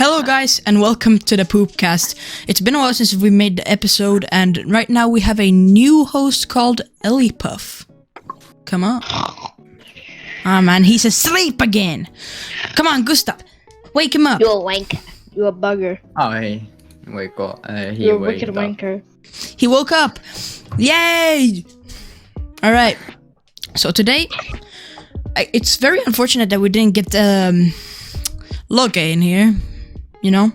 Hello guys and welcome to the POOPCast. It's been a while since we made the episode and right now we have a new host called Ellipuff. Come on. Ah man, he's asleep again. Come on Gustav, wake him up. You a wanker. You a bugger. Oh hey, wake up. You're a wicked wanker. He woke up. Yay! Alright, so today, it's very unfortunate that we didn't get Loge in here, you know?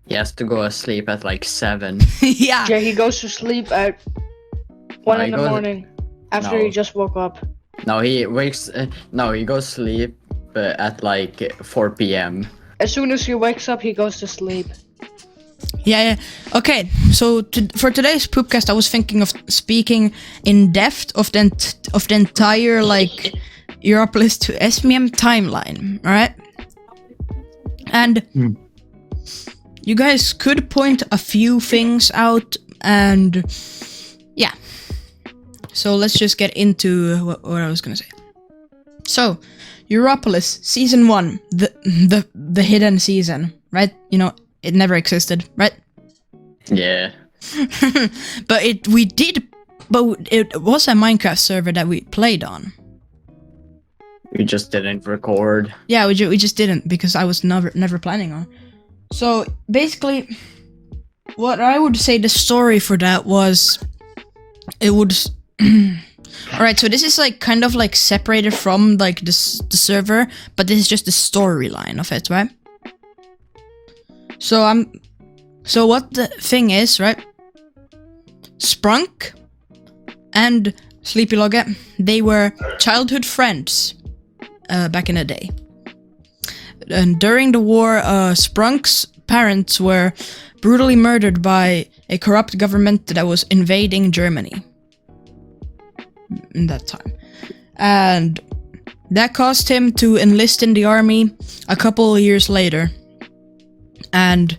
He has to go asleep at like 7. Yeah. Yeah, he goes to sleep at 1 in the morning after he just woke up. No, he wakes. No, he goes sleep at like 4 p.m. As soon as he wakes up, he goes to sleep. Yeah. Okay, so for today's POOPcast, I was thinking of speaking in depth of the entire like YROPOLIS to ESMIUM timeline. All right, and you guys could point a few things out, and yeah. So let's just get into what I was gonna say. So, YROPOLIS Season 1, the hidden season, right? You know, it never existed, right? Yeah. But it was a Minecraft server that we played on. We just didn't record. Yeah, we just didn't because I was never planning on. So basically, what I would say the story for that was, it would. All right, so this is like kind of like separated from like the server, but this is just the storyline of it, right? So what the thing is, right? Sprunk and Sleepy Logge, they were childhood friends back in the day. And during the war, Sprunk's parents were brutally murdered by a corrupt government that was invading Germany in that time. And that caused him to enlist in the army a couple of years later. And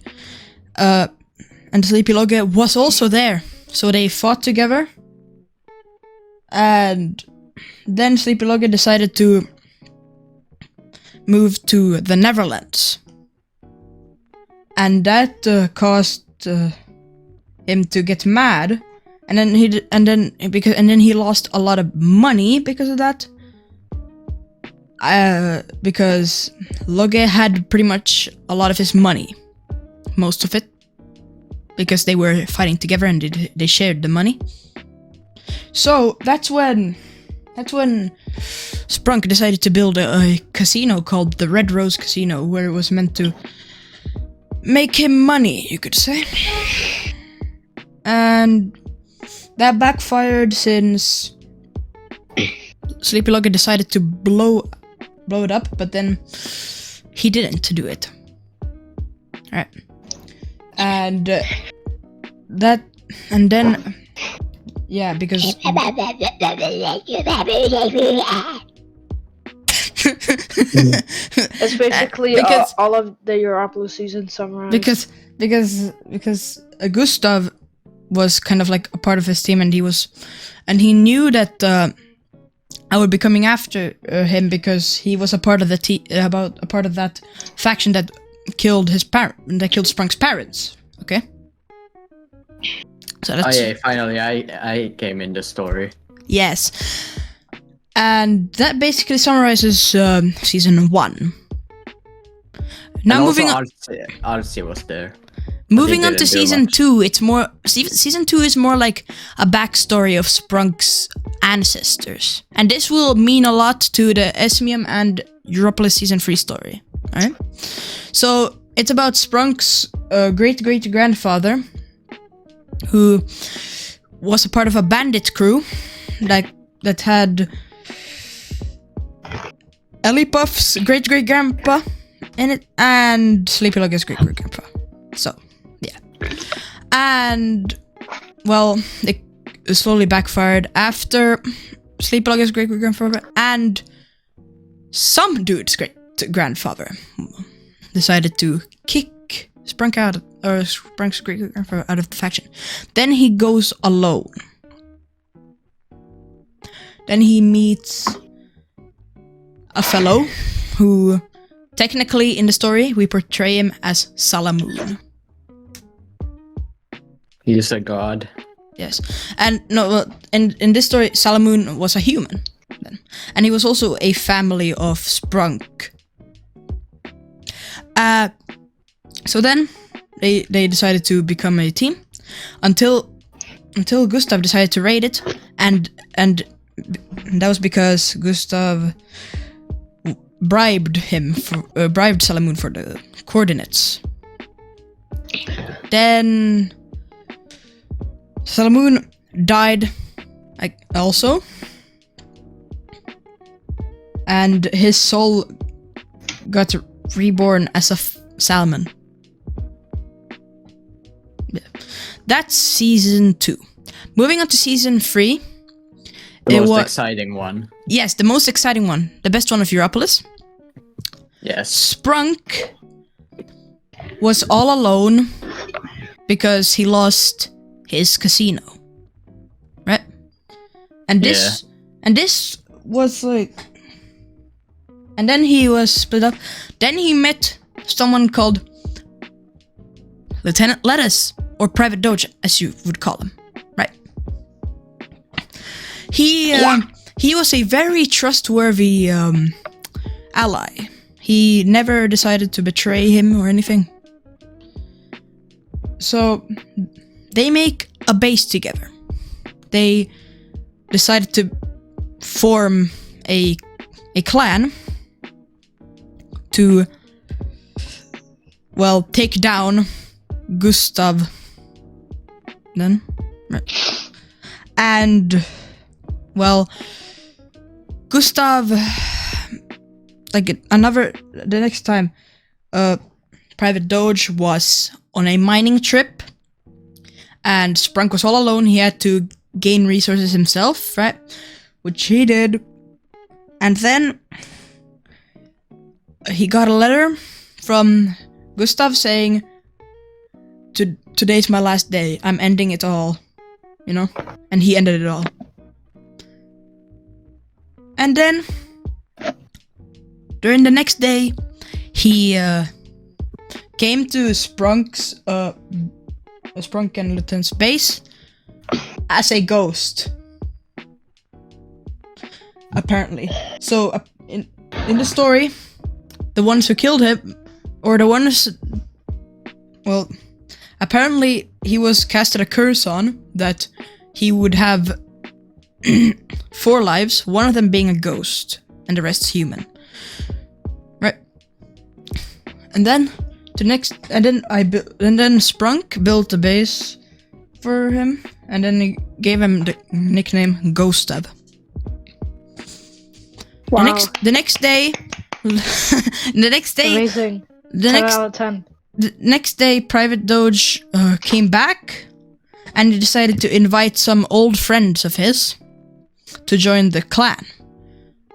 Sleepy Logge was also there, so they fought together. And then Sleepy Logge decided to move to the Netherlands, and that caused him to get mad, and then he lost a lot of money because of that. Because Logge had pretty much a lot of his money. Most of it, because they were fighting together and they shared the money. So that's when Sprunk decided to build a casino called the Red Rose Casino, where it was meant to make him money, you could say. And that backfired since Sleepy Logge decided to blow it up, but then he didn't do it. Alright. And then yeah, because That's basically all of the YROPOLIS season summarized. Because Gustav was kind of like a part of his team, and he knew that I would be coming after him because he was a part of a part of that faction that killed Sprunk's parents. Okay. So that's, oh yeah, finally I came in the story. Yes. And that basically summarizes season 1. Now moving on. Artsy was there. Moving on to season 2, it's more season 2 is more like a backstory of Sprunk's ancestors, and this will mean a lot to the ESMIUM and YROPOLIS season 3 story. All right. So it's about Sprunk's great-great-grandfather, who was a part of a bandit crew that had Ellipuff's great-great-grandpa in it, and Sleepy Logge's great-great-grandpa. So, yeah. And, well, it slowly backfired after Sleepy Logge's great-great-grandfather and some dude's great-grandfather decided to kick Sprunk's great-grandfather out of the faction. Then he goes alone. Then he meets a fellow who technically in the story we portray him as Salamoon. He's a god. Yes, and no, in this story, Salamoon was a human, then, and he was also a family of Sprunk. So then they decided to become a team until Gustav decided to raid it, and that was because Gustav bribed Salamoon for the coordinates. Then Salamoon died also, and his soul got reborn as a salmon. Yeah. That's season 2. Moving on to season 3. The most exciting one. Yes, the most exciting one. The best one of YROPOLIS. Yes. Sprunk was all alone because he lost his casino. Right? And this was like, and then he was split up. Then he met someone called Lieutenant Lettuce, or Private Doge, as you would call him, right? He was a very trustworthy ally. He never decided to betray him or anything. So they make a base together. They decided to form a clan to, well, take down Gustav then, right? And, well, Gustav, like the next time Private Doge was on a mining trip and Sprunk was all alone, he had to gain resources himself, right? Which he did. And then he got a letter from Gustav saying, today's my last day, I'm ending it all, you know? And he ended it all. And then, during the next day, he came to Sprunk's, Sprunk and Lieutenant's base as a ghost. Apparently. So, in the story, the ones who killed him, or the ones, well, apparently he was casted a curse on that he would have 4 lives, one of them being a ghost, and the rest human. Right. And then then Sprunk built a base for him, and then he gave him the nickname Ghostav. Wow. The next day, Amazing. 10 out of 10. The next day, Private Doge came back, and he decided to invite some old friends of his to join the clan,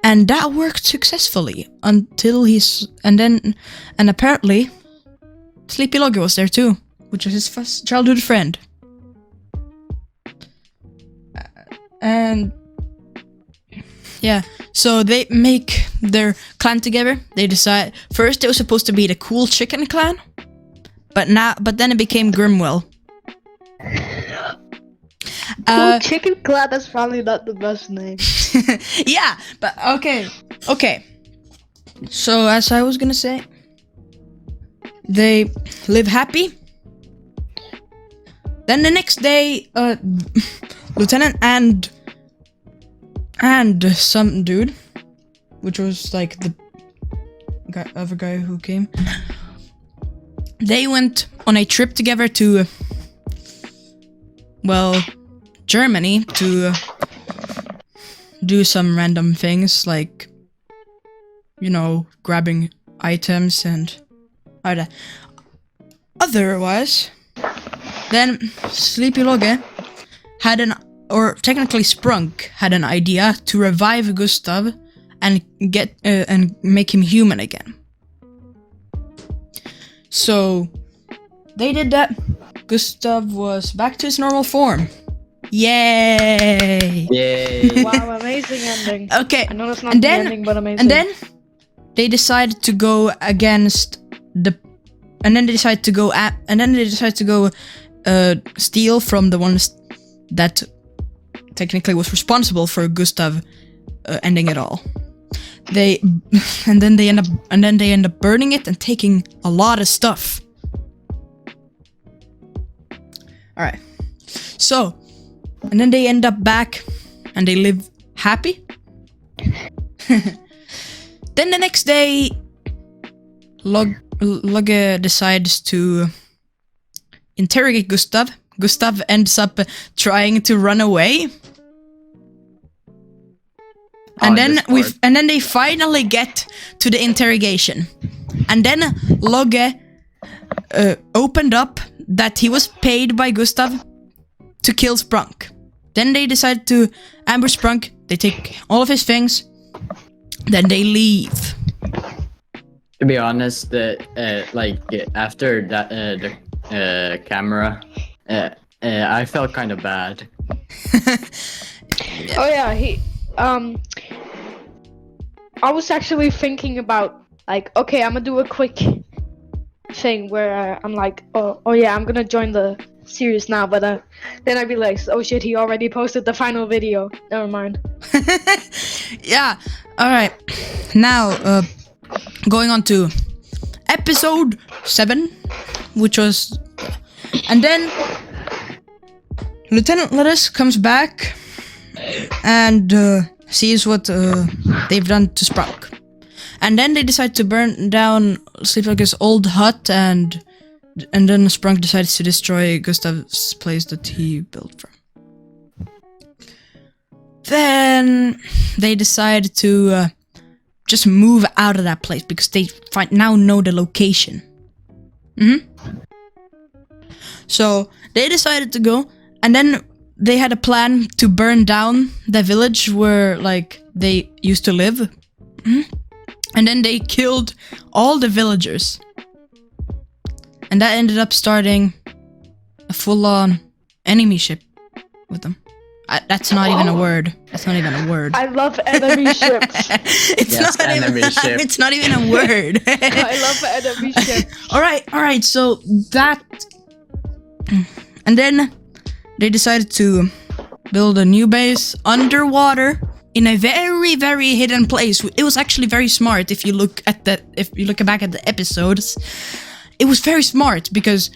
and that worked successfully until and apparently Sleepy Logger was there too, which was his first childhood friend. And yeah, so they make their clan together. They decide first it was supposed to be the Cool Chicken Clan, but then it became Grimwell. Cool Chicken Clan, that's probably not the best name. Yeah, but okay. So as I was gonna say, they live happy. Then the next day, Lieutenant and some dude, which was like the other guy who came, they went on a trip together to, well, Germany to do some random things like, you know, grabbing items and all that. Otherwise, then Sleepy Logge technically Sprunk had an idea to revive Gustav and make him human again. So they did that. Gustav was back to his normal form. Yay! Yay! Wow, amazing ending. Okay, I know that's not the ending, but amazing. And they decided to go against the, and then they decided to go steal from the ones that technically was responsible for Gustav ending it all. And then they end up burning it and taking a lot of stuff. All right. So, and then they end up back and they live happy. Then the next day, Logge decides to interrogate Gustav. Gustav ends up trying to run away. And then they finally get to the interrogation. And then Logge opened up that he was paid by Gustav to kill Sprunk. Then they decide to ambush Sprunk. They take all of his things. Then they leave. To be honest, after that, the camera, I felt kind of bad. Oh yeah, I was actually thinking about okay, I'm gonna do a quick thing where I'm like, oh yeah, I'm gonna join the series now, but then I'd be like, oh shit, he already posted the final video. Never mind. Yeah. All right. Now, going on to episode 7, which was, and then Lieutenant Lettuce comes back and sees what they've done to Sprunk. And then they decide to burn down Sleeplugge's old hut, and then Sprunk decides to destroy Gustav's place that he built from. Then they decide to just move out of that place because they now know the location. So they decided to go, and then they had a plan to burn down the village where they used to live. And then they killed all the villagers. And that ended up starting a full-on enemy ship with them. That's not even a word. That's not even a word. I love enemy ships. It's not even a word. I love enemy ships. All right. So that, and then they decided to build a new base underwater in a very, very hidden place. It was actually very smart. If you look back at the episodes, it was very smart because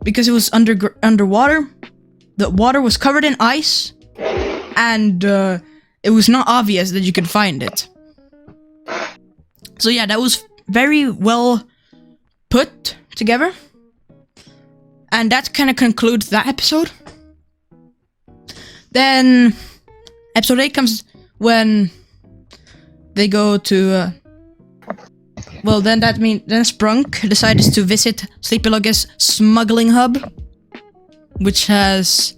it was underwater. The water was covered in ice, and it was not obvious that you could find it. So yeah, that was very well put together. And that kind of concludes that episode. Then episode 8 comes when they go to then Sprunk decides to visit Sleepylogge's smuggling hub, which has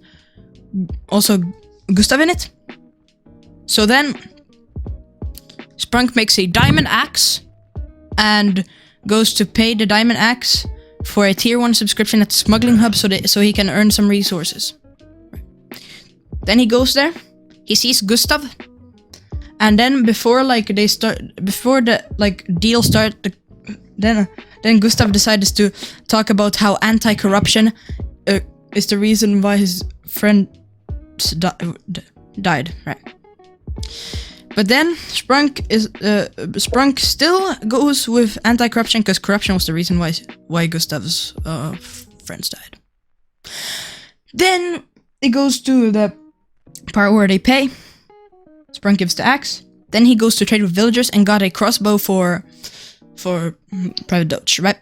also Gustav in it. So then Sprunk makes a diamond axe and goes to pay the diamond axe for a tier 1 subscription at the smuggling hub so he can earn some resources. Then he goes there, he sees Gustav, and then before the deal start, then Gustav decides to talk about how anti-corruption is the reason why his friend died, right? But then Sprunk still goes with anti-corruption because corruption was the reason why Gustav's friends died. Then it goes to the part where they pay. Sprunk gives the axe. Then he goes to trade with villagers and got a crossbow for Private Doge, right?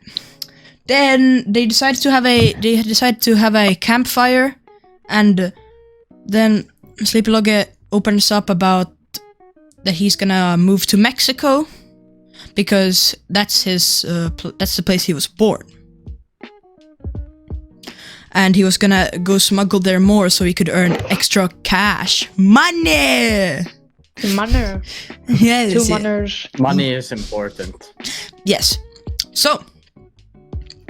Then they decide to have a campfire, and then Sleepylogge opens up about that he's gonna move to Mexico because that's the place he was born, and he was gonna go smuggle there more so he could earn extra cash, money. Yes. 2 monners. Money is important. Yes. So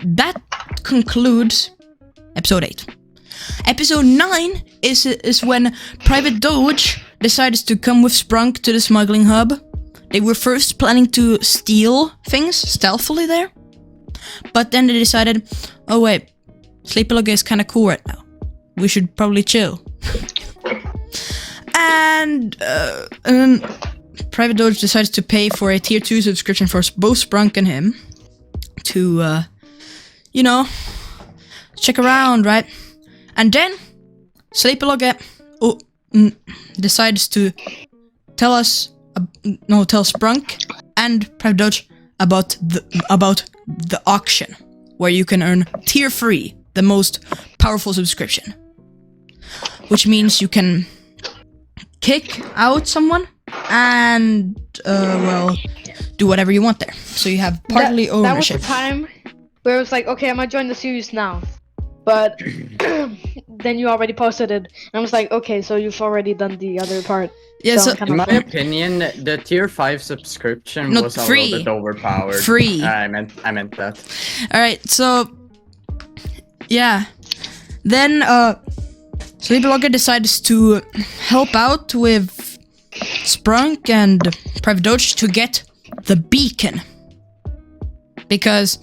that concludes episode 8. Episode 9 is when Private Doge decides to come with Sprunk to the smuggling hub They were first planning to steal things stealthily there, but then they decided, oh wait, Sleepy is kind of cool right now. We should probably chill. And then Private Doge decides to pay for a tier 2 subscription for both Sprunk and him to, check around, right? And then Sleepy decides to tell Sprunk and Private Doge about the auction, where you can earn tier 3, the most powerful subscription, which means you can kick out someone and do whatever you want there. So you have partly ownership. That was the time where it was like, okay, I'm gonna join the series now, but then you already posted it, and I was like, okay, so you've already done the other part. Yeah, so in my opinion, the tier 5 subscription was free. A little bit overpowered. Free. I meant that. All right, so yeah, then Sleepy decides to help out with Sprunk and Private Doge to get the beacon, because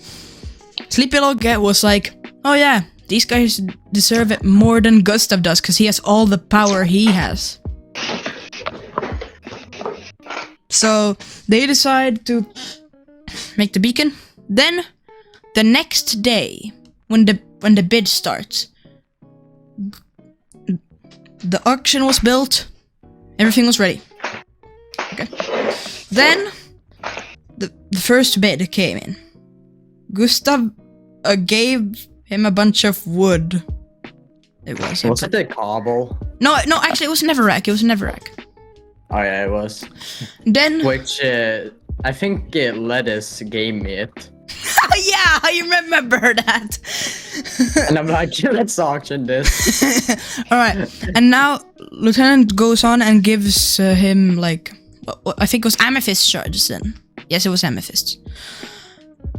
Sleepy was like, oh yeah, these guys deserve it more than Gustav does, because he has all the power he has. So they decide to make the beacon. Then the next day, when the bid starts, the auction was built, everything was ready. Okay. Then the first bid came in. Gustav gave him a bunch of wood. Was it the cobble? No, actually it was Neverack. Oh yeah, it was. Then which I think Lettuce gave me it. Yeah, I remember that. And I'm like, let's auction this. Alright, and now Lieutenant goes on and gives him like, I think it was amethyst shards then. Yes, it was amethyst.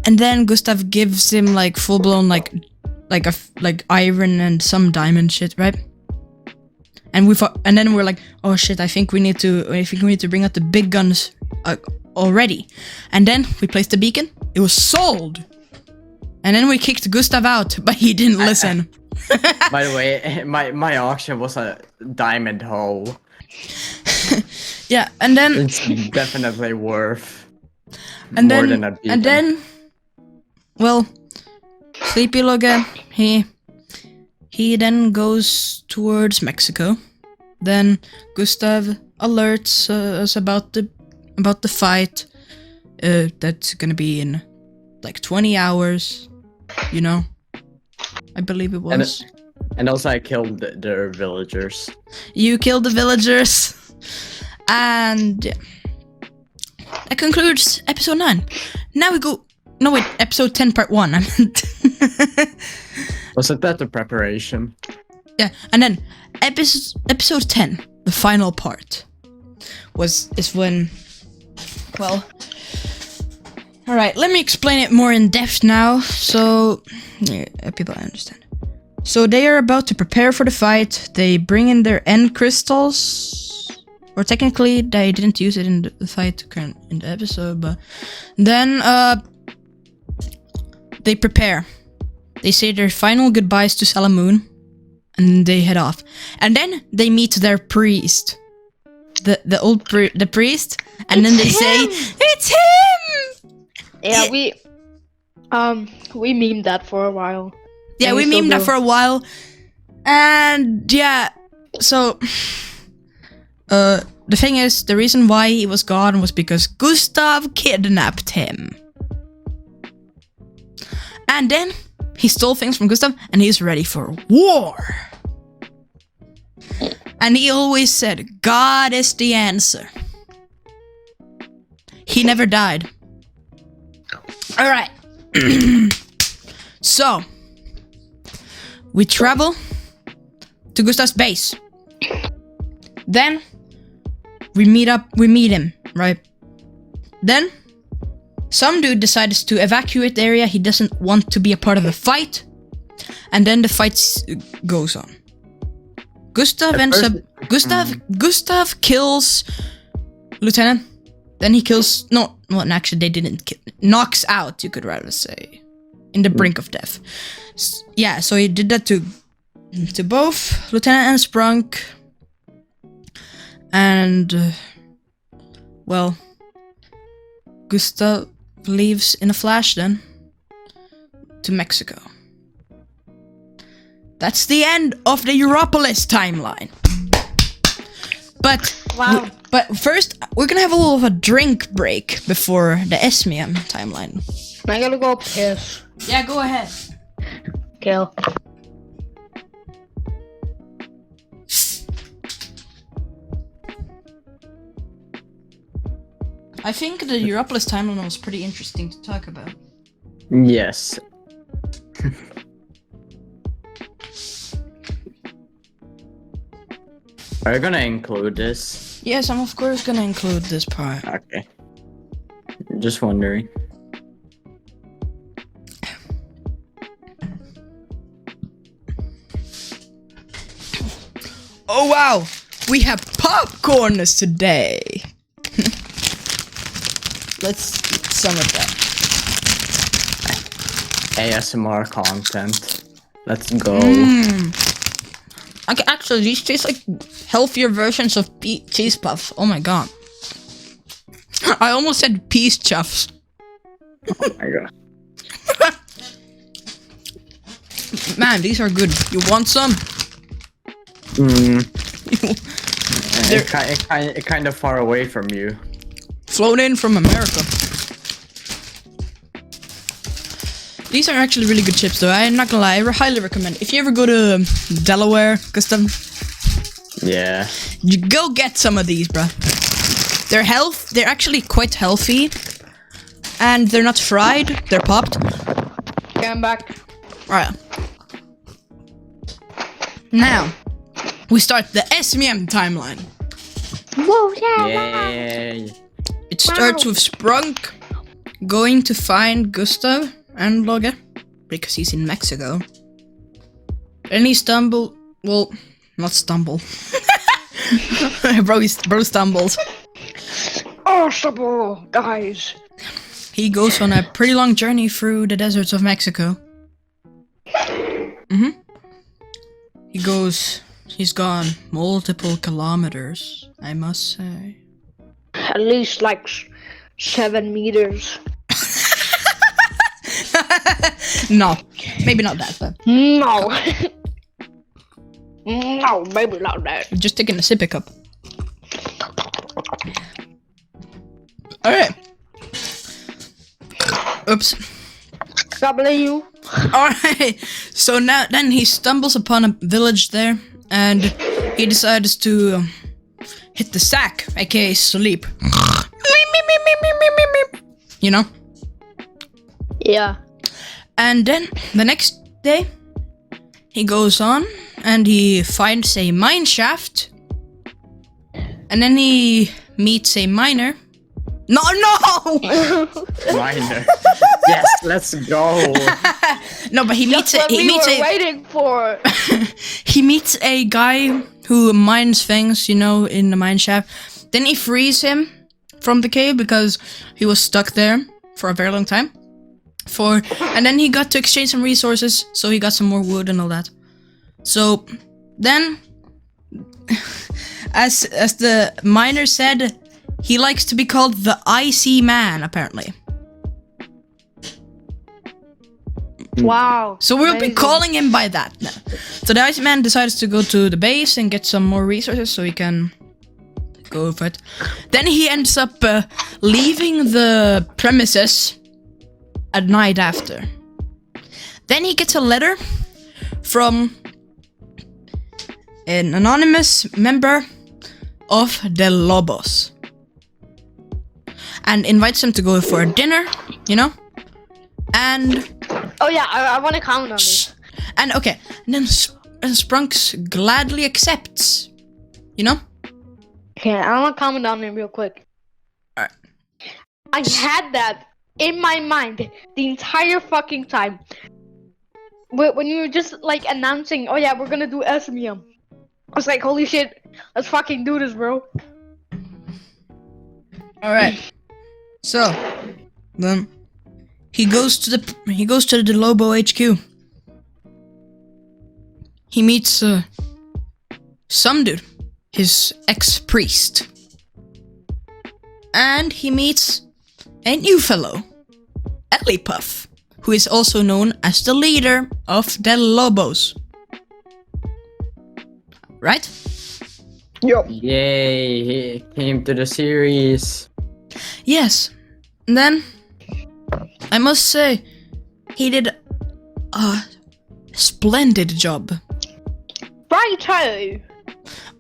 And then Gustav gives him like full blown like iron and some diamond shit, right? And then we're like, oh shit, I think we need to bring out the big guns already. And then we placed the beacon. It was sold. And then we kicked Gustav out, but he didn't listen. By the way, my auction was a diamond hole. Yeah, and then it's definitely worth more than a beacon. And then, well, Sleepy he then goes towards Mexico. Then Gustav alerts us about the fight that's gonna be in like 20 hours, I believe it was. And also I killed their villagers. You killed the villagers. And yeah. That concludes episode 9. Now we go... No wait, episode 10 part 1. I meant... Wasn't that the preparation? Yeah, and then episode 10, the final part, is when... Well... Alright, let me explain it more in depth now, so people understand. So they are about to prepare for the fight. They bring in their end crystals, or technically they didn't use it in the fight in the episode, but then they prepare. They say their final goodbyes to Salamoon, and they head off. And then they meet their priest, the priest, and then they say, "It's him!" Yeah, we memed that for a while. Yeah, we memed that for a while, and yeah, so the thing is, the reason why he was gone was because Gustav kidnapped him, and then he stole things from Gustav, and he's ready for war. And he always said, "God is the answer." He never died. All right. So we travel to Gustav's base. Then we meet him, right? Then some dude decides to evacuate the area. He doesn't want to be a part of the fight. And then the fight goes on. Gustav kills Lieutenant. Then he kills. No, well, actually, they didn't kill. Knocks out, you could rather say. In the brink of death. Yeah, so he did that to both Lieutenant and Sprunk. And, well, Gustav leaves in a flash then to Mexico. That's the end of the YROPOLIS timeline. But Wow. but first, we're gonna have a little of a drink break before the ESMIUM timeline. I gotta go piss. Yeah, go ahead. Kill. I think the YROPOLIS timeline was pretty interesting to talk about. Yes. Are you gonna include this? Yes, I'm of course gonna include this part. Okay. Just wondering. Oh wow, we have popcorners today. Let's eat some of that. ASMR content. Let's go. Okay, actually, these taste like healthier versions of cheese puffs. Oh my god. I almost said peace chuffs. Oh my god. Man, these are good. You want some? It kind of far away from you. Flown in from America. These are actually really good chips though, I'm not gonna lie, I highly recommend. If you ever go to Delaware, Gustav, Yeah. you go get some of these, bruh. They're actually quite healthy. And they're not fried, they're popped. Okay, I'm back. Alright. Now, we start the ESMIUM timeline. Whoa, yeah. Yay. It starts with Sprunk going to find Gustav and Loge, because he's in Mexico. Then he not stumble. bro stumbles. Awesome, guys. He goes on a pretty long journey through the deserts of Mexico. He's gone multiple kilometers, I must say. At least like 7 meters. No, maybe not that, but No. No, maybe not that. just taking a sippy cup. Alright. Oops. God bless you. Alright, so then he stumbles upon a village there, and he decides to hit the sack, aka sleep. You know? Yeah. And then, the next day, he goes on, and he finds a mine shaft, and then he meets a miner. No! Miner. Yes, let's go. No, but he meets That's what we were a waiting for. he meets a guy who mines things, you know, in the mine shaft. Then he frees him from the cave because he was stuck there for a very long time. And then he got to exchange some resources, so he got some more wood and all that. So then, as the miner said, he likes to be called the Icy Man, apparently. Wow. So we'll be amazing. calling him by that now. So the Icy Man decides to go to the base and get some more resources so he can go for it. Then he ends up leaving the premises at night after. Then he gets a letter from an anonymous member of the Lobos and invites him to go for a dinner, you know? And Oh yeah, I want to comment on this. And okay, and then Sprunks gladly accepts, you know? Okay, I want to comment on it real quick. Alright. I had that in my mind the entire fucking time. When you were just like announcing, oh yeah, we're gonna do ESMIUM. I was like, holy shit, let's fucking do this, bro. All right. So then he goes to the Lobo HQ. He meets some dude, his ex-priest, and he meets a new fellow, Ellipuff, who is also known as the leader of the Lobos. Right? Yup. Yay, he came to the series. Yes. And then, I must say, he did a splendid job. Righto.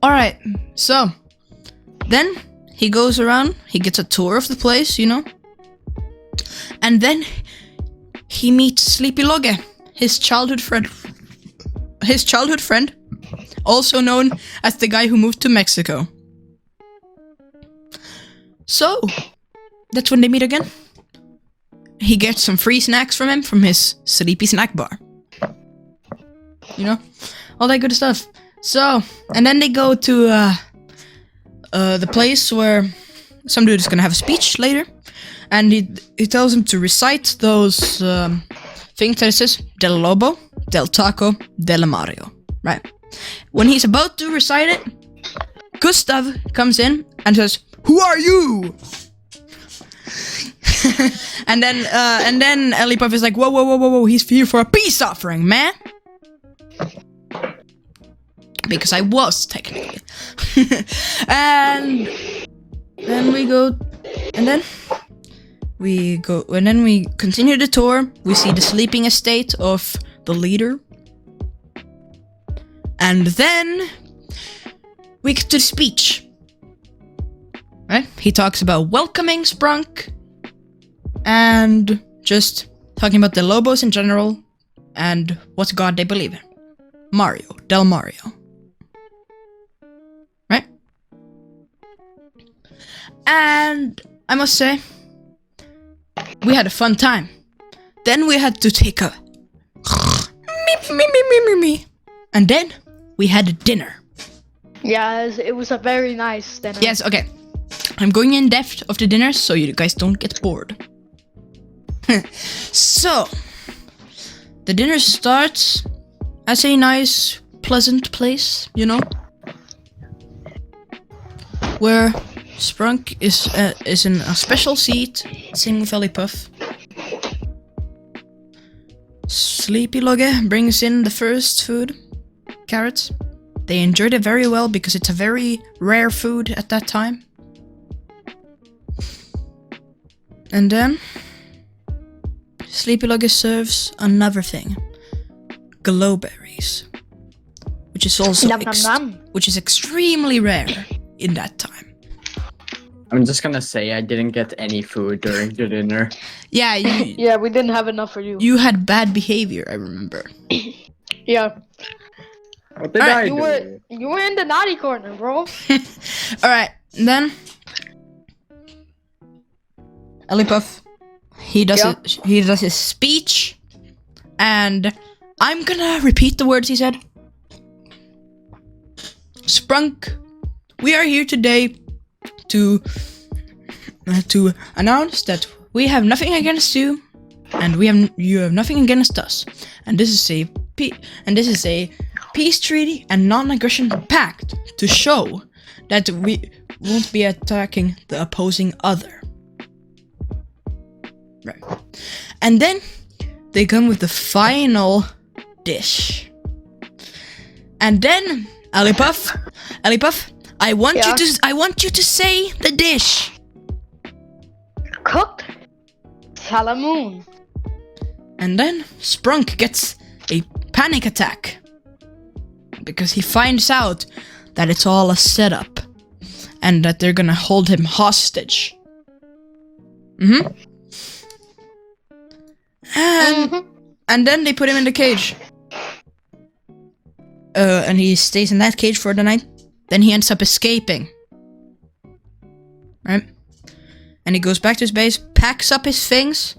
Alright, so, then he goes around, he gets a tour of the place, you know. And then, he meets Sleepy Logge, his childhood friend. Also known as the guy who moved to Mexico. So, that's when they meet again. He gets some free snacks from him from his sleepy snack bar. You know? All that good stuff. So, and then they go to the place where some dude is gonna have a speech later. And he tells him to recite those things that it says Del Lobo, Del Taco, Del Mario. Right? When he's about to recite it, Gustav comes in and says, "Who are you?" and then Ellipuff is like, whoa, he's here for a peace offering, man. Because I was, technically. and then we continue the tour. We see the sleeping estate of the leader. And then we get to the speech. Right? He talks about welcoming Sprunk and just talking about the Lobos in general and what god they believe in. Mario, Del Mario. Right? And I must say, we had a fun time. Then we had to take a me. And then we had dinner. Yes, it was a very nice dinner. Yes, okay. I'm going in depth of the dinner so you guys don't get bored. So, the dinner starts as a nice, pleasant place, you know, where Sprunk is in a special seat, sitting with Ellipuff. Sleepy Logge brings in the first food, carrots. They enjoyed it very well because it's a very rare food at that time. And then Sleepy Logge serves another thing, glowberries, which is also which is extremely rare in that time. I'm just gonna say I didn't get any food during the dinner. Yeah, Yeah, we didn't have enough for you. you had bad behavior, I remember. Yeah. What did Alright, I do? You were in the naughty corner, bro. Alright, then Ellipuff, he does his speech, and I'm gonna repeat the words he said. Sprunk, we are here today to announce that we have nothing against you, and you have nothing against us, and this is a peace treaty and non-aggression pact to show that we won't be attacking the opposing other. Right. And then they come with the final dish. And then Ellipuff, I want you to say the dish. Cooked salamoon. And then Sprunk gets a panic attack because he finds out that it's all a setup and that they're gonna hold him hostage. And then they put him in the cage. And he stays in that cage for the night. Then he ends up escaping. Right? And he goes back to his base, packs up his things,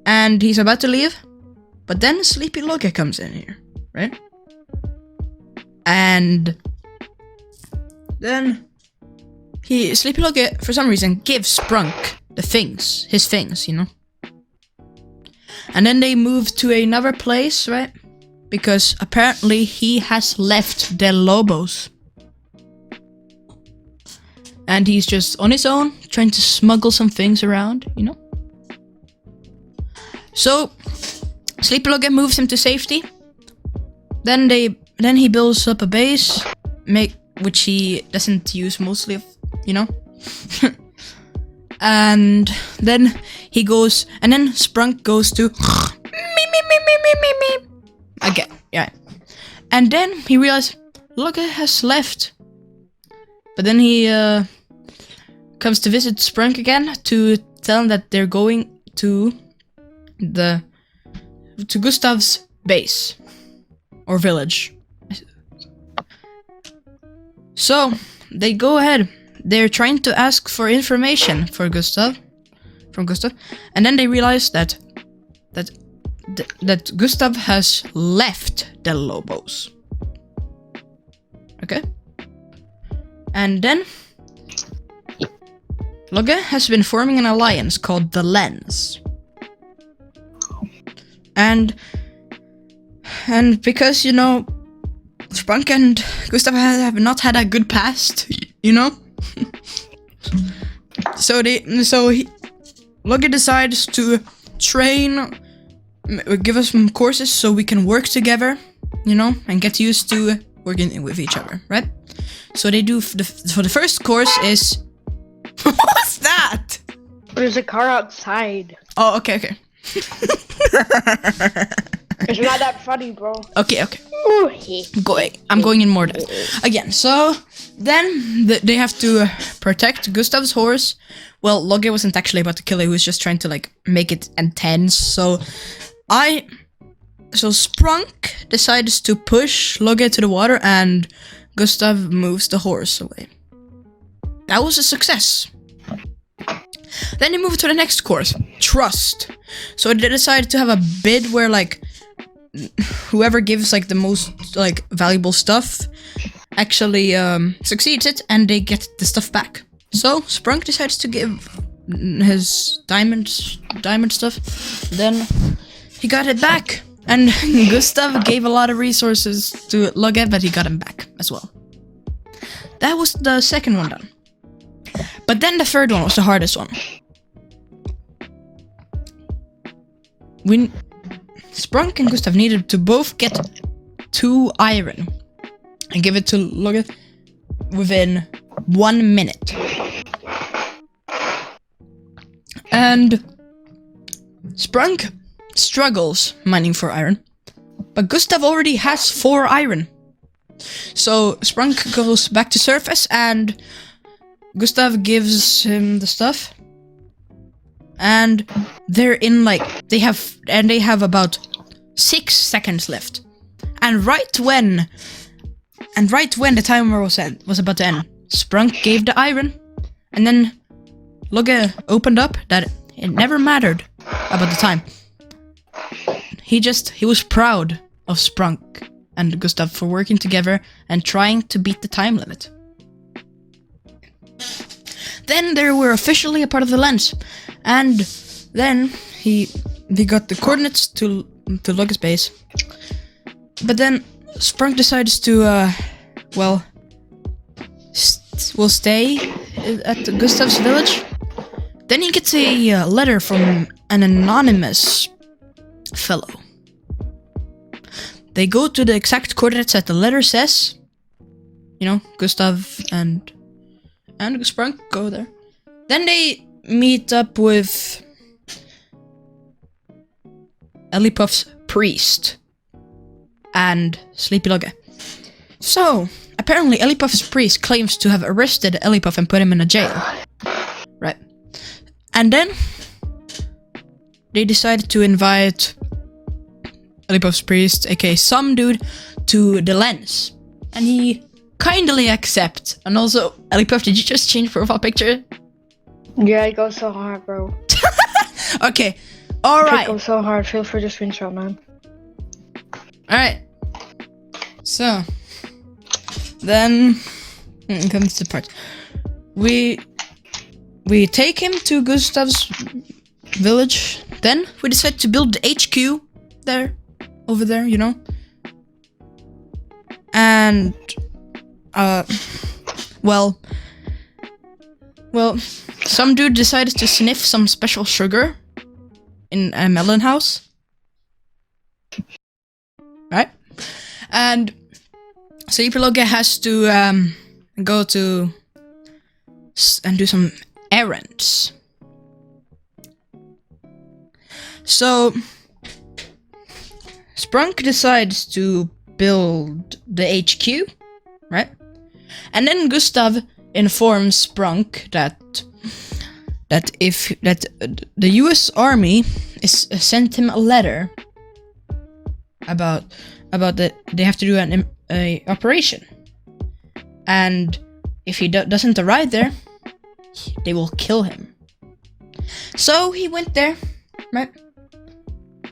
and he's about to leave. But then Sleepy Logge comes in here, right? And then Sleepy Logge, for some reason, gives Sprunk his things, you know? And then they move to another place, right? Because apparently he has left Del Lobos. And he's just on his own, trying to smuggle some things around, you know? So, Sleepy Logge moves him to safety. Then he builds up a base, which he doesn't use mostly of, you know? And then he goes, and then Sprunk goes to me again, yeah. And then he realizes Logge has left. But then he comes to visit Sprunk again to tell him that they're going to Gustav's base or village. So they go ahead. They're trying to ask for information from Gustav, and then they realize that Gustav has left Del Lobos. Okay. And then Logge has been forming an alliance called the Lens. And because, you know, Sprunk and Gustav have not had a good past, you know? So Logge decides to train, give us some courses so we can work together, you know, and get used to working with each other, right? So they do, for the first course is... What's that? There's a car outside. Oh, okay. It's not that funny, bro. Okay. I'm going in more depth. Again, so then they have to protect Gustav's horse. Well, Logge wasn't actually about to kill it, he was just trying to, like, make it intense. So Sprunk decides to push Logge to the water and Gustav moves the horse away. That was a success. Then they move to the next course, Trust. So they decided to have a bid where, like, whoever gives, like, the most, like, valuable stuff actually succeeds it, and they get the stuff back. So Sprunk decides to give his diamond stuff. Then he got it back, and Gustav gave a lot of resources to Logge, but he got him back as well. That was the second one done. But then the third one was the hardest one. Sprunk and Gustav needed to both get 2 iron and give it to Logge within 1 minute. And Sprunk struggles mining for iron, but Gustav already has 4 iron. So Sprunk goes back to surface and Gustav gives him the stuff. And they're in, like, they have about 6 seconds left. And right when the timer was about to end, Sprunk gave the iron, and then Logge opened up that it never mattered about the time. He was proud of Sprunk and Gustav for working together and trying to beat the time limit. Then they were officially a part of the Lens, and then he got the coordinates to Logge's base. But then Sprunk decides to stay at Gustav's village. Then he gets a letter from an anonymous fellow. They go to the exact coordinates that the letter says. You know, Gustav and Sprunk go there. Then they meet up with Ellipuff's priest and Sleepy Logge. So, apparently Ellipuff's priest claims to have arrested Ellipuff and put him in a jail. Right. And then they decided to invite Ellipuff's priest, aka some dude, to the Lens. And he kindly accepts. And also, Ellipuff, did you just change profile picture? Yeah, it goes so hard, bro. Okay, alright. It goes so hard, feel free to screenshot, man. Alright. So, then comes the part. we take him to Gustav's village. Then we decide to build the HQ over there, you know. And well, some dude decided to sniff some special sugar in a melon house, right? And Sleepy has to go to and do some errands. So Sprunk decides to build the HQ, right? And then Gustav informs Sprunk that the U.S. Army is sent him a letter about that they have to do an operation, and if he doesn't arrive there, they will kill him. So he went there, right?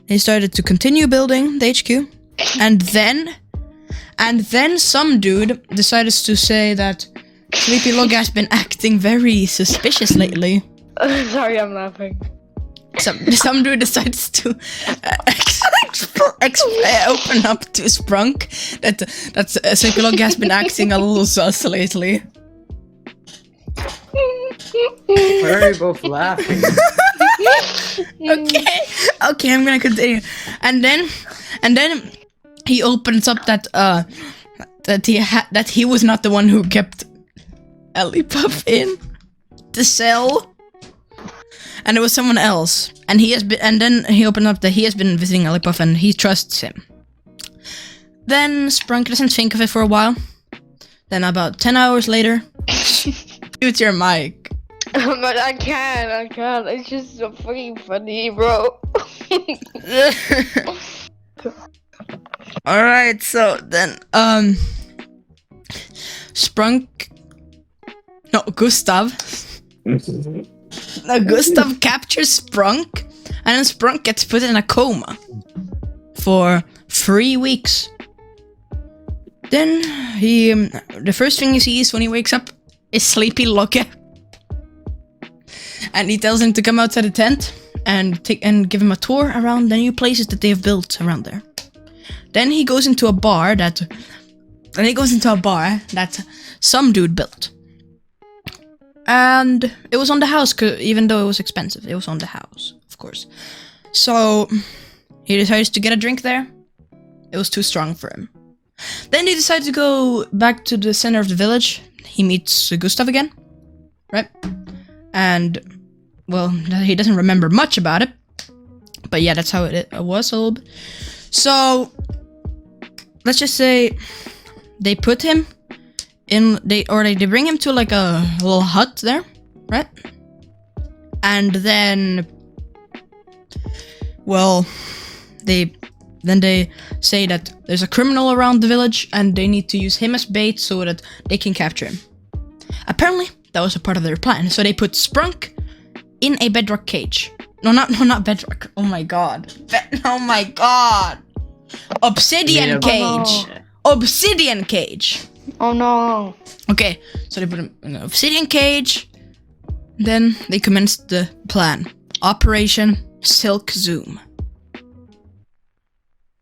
He started to continue building the HQ, and then some dude decided to say that Sleepy Log has been acting very suspicious lately. Sorry, I'm laughing. Some dude decides to open up to Sprunk that Sleepy Log has been acting a little sus lately. Why are you both laughing? Okay, I'm gonna continue. And then he opens up that he was not the one who kept Ellipuff in the cell, and it was someone else. And then he opened up that he has been visiting Ellipuff and he trusts him. Then Sprunk doesn't think of it for a while. Then about 10 hours later, mute your mic. But I can't. It's just so freaking funny, bro. Alright, so then, Gustav captures Sprunk, and then Sprunk gets put in a coma for 3 weeks. Then the first thing he sees when he wakes up is Sleepy Logge. And he tells him to come outside the tent and give him a tour around the new places that they have built around there. Then he goes into a bar that some dude built. And it was on the house, even though it was expensive. It was on the house, of course. So he decides to get a drink there. It was too strong for him. Then he decides to go back to the center of the village. He meets Gustav again, right? And, well, he doesn't remember much about it. But yeah, that's how it was a little bit. So, let's just say they put him in, they bring him to like a little hut there, right? And then, well, they say that there's a criminal around the village and they need to use him as bait so that they can capture him. Apparently, that was a part of their plan. So they put Sprunk in a bedrock cage. No, not bedrock. Oh my god. Obsidian cage. Oh, no. Obsidian cage. Oh no. Okay, so they put him in an obsidian cage. Then they commenced the plan. Operation Silk Zoom.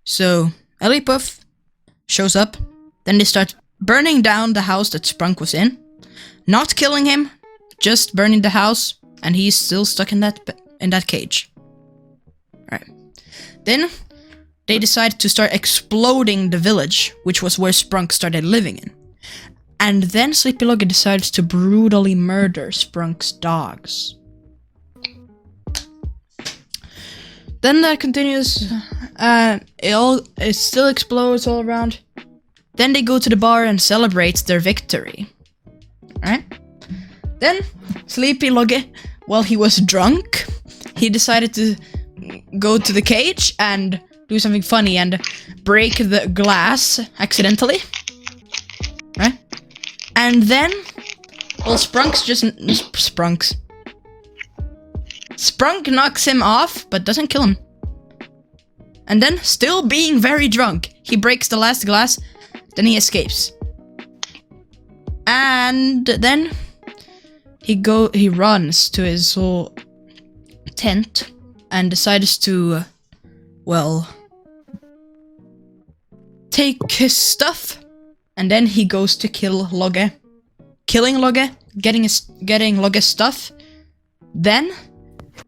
So Ellipuff shows up. Then they start burning down the house that Sprunk was in. Not killing him, just burning the house, and he's still stuck in that cage. Alright. Then they decide to start exploding the village, which was where Sprunk started living in. And then Sleepy Logge decides to brutally murder Sprunk's dogs. Then that continues. It still explodes all around. Then they go to the bar and celebrate their victory. Alright? Then Sleepy Logge, while he was drunk, he decided to go to the cage and do something funny and break the glass accidentally. Right? And then, well, Sprunk knocks him off, but doesn't kill him. And then, still being very drunk, he breaks the last glass, then he escapes. And then he runs to his whole tent and decides to, well, take his stuff, and then he goes to kill Logge. Killing Logge, getting Logge's stuff, then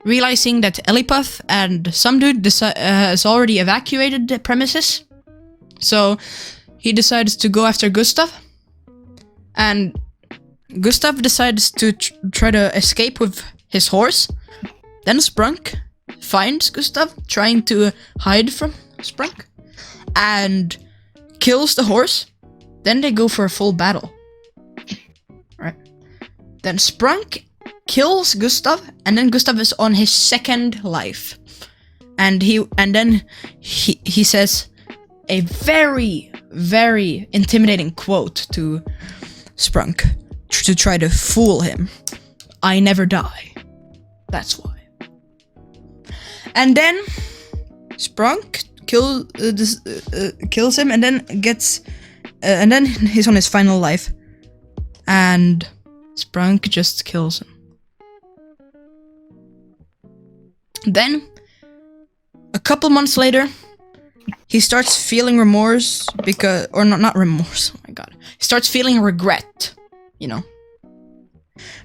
realizing that Ellipuff and some dude has already evacuated the premises, so he decides to go after Gustav, and Gustav decides to try to escape with his horse. Then Sprunk finds Gustav trying to hide from Sprunk and kills the horse. Then they go for a full battle. Right. Then Sprunk kills Gustav, and then Gustav is on his second life. And then he says a very, very intimidating quote to Sprunk to try to fool him. I never die. That's why. And then Sprunk kills him, and then and then he's on his final life, and Sprunk just kills him. Then, a couple months later, he starts feeling remorse not remorse. Oh my god, he starts feeling regret.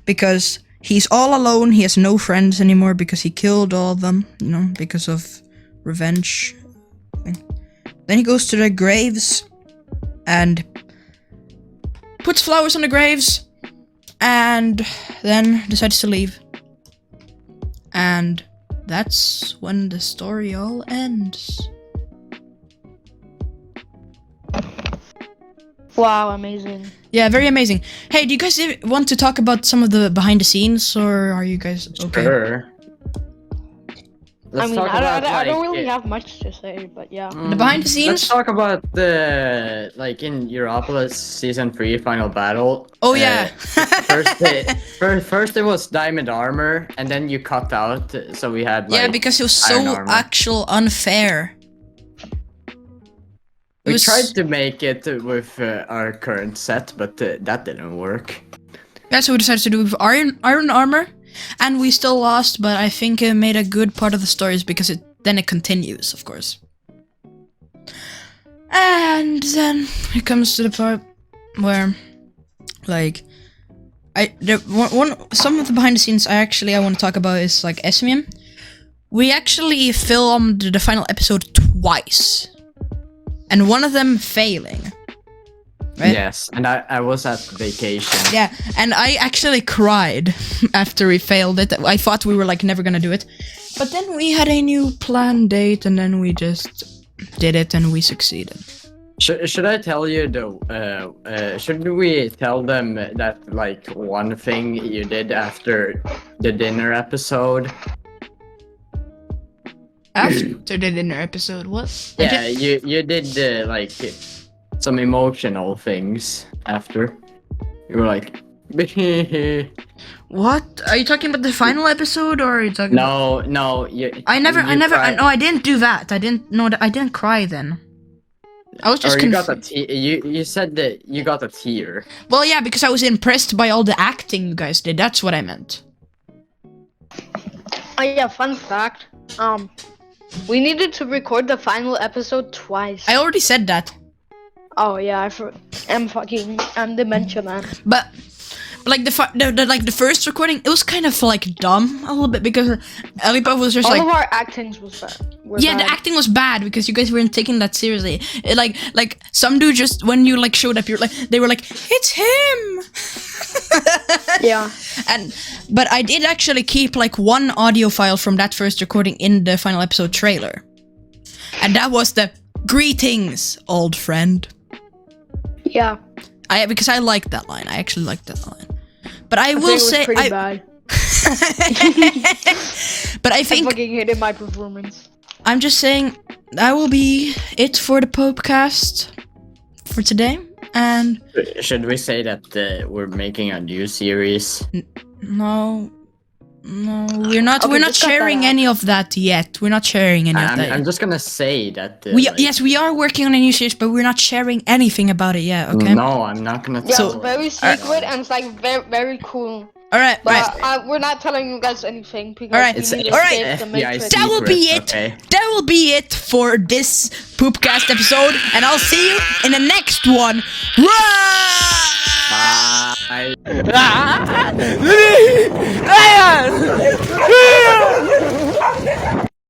Because he's all alone, he has no friends anymore because he killed all of them, because of revenge. Then he goes to the graves and puts flowers on the graves and then decides to leave. And that's when the story all ends. Wow, amazing. Yeah, very amazing. Hey, do you guys want to talk about some of the behind the scenes, or are you guys okay? Sure. I don't really have much to say, but yeah. The behind the scenes? Let's talk about the, in YROPOLIS Season 3 Final Battle. Oh, yeah. First it was Diamond Armor, and then you cut out, so we had, yeah, because it was so unfair. We tried to make it with our current set, but that didn't work. Yeah, so we decided to do with iron armor, and we still lost, but I think it made a good part of the stories because then it continues, of course. And then it comes to the part where, some of the behind the scenes I want to talk about is ESMIUM. We actually filmed the final episode twice. And one of them failing. Right? Yes, and I was at vacation. Yeah, and I actually cried after we failed it. I thought we were never gonna do it. But then we had a new planned date, and then we just did it and we succeeded. Should I tell you though? Should we tell them that one thing you did after the dinner episode? After the dinner episode, what? Yeah, you did some emotional things after. You were like, what? Are you talking about the final episode, or are you talking? No. I didn't do that. I didn't cry then. I was just you said that you got a tear. Well, yeah, because I was impressed by all the acting you guys did. That's what I meant. Oh yeah, fun fact. We needed to record the final episode twice. I already said that. Oh yeah, I'm dementia man. But the first recording, it was kind of dumb a little bit because Ellipuff was just all of our actings was bad. The acting was bad because you guys weren't taking that seriously. Some dude just when you showed up, they were it's him. Yeah. But I did actually keep one audio file from that first recording in the final episode trailer, and that was the greetings, old friend. Yeah. Because I liked that line. I actually liked that line. But I will say, pretty bad. But I think I fucking hated my performance. I'm just saying that will be it for the POOPCast for today. And should we say that we're making a new series? No, we're not. Okay, we're not sharing any of that yet. We're not sharing any of that. I'm just gonna say that. Yes, we are working on a new series, but we're not sharing anything about it yet. Okay. No, I'm not gonna. Yeah, it's very secret and it's very, very cool. All right. But we're not telling you guys anything because All right. we need to All right. escape the Matrix. That will be it. Okay. That will be it for this POOPCast episode, and I'll see you in the next one. Run! Bye.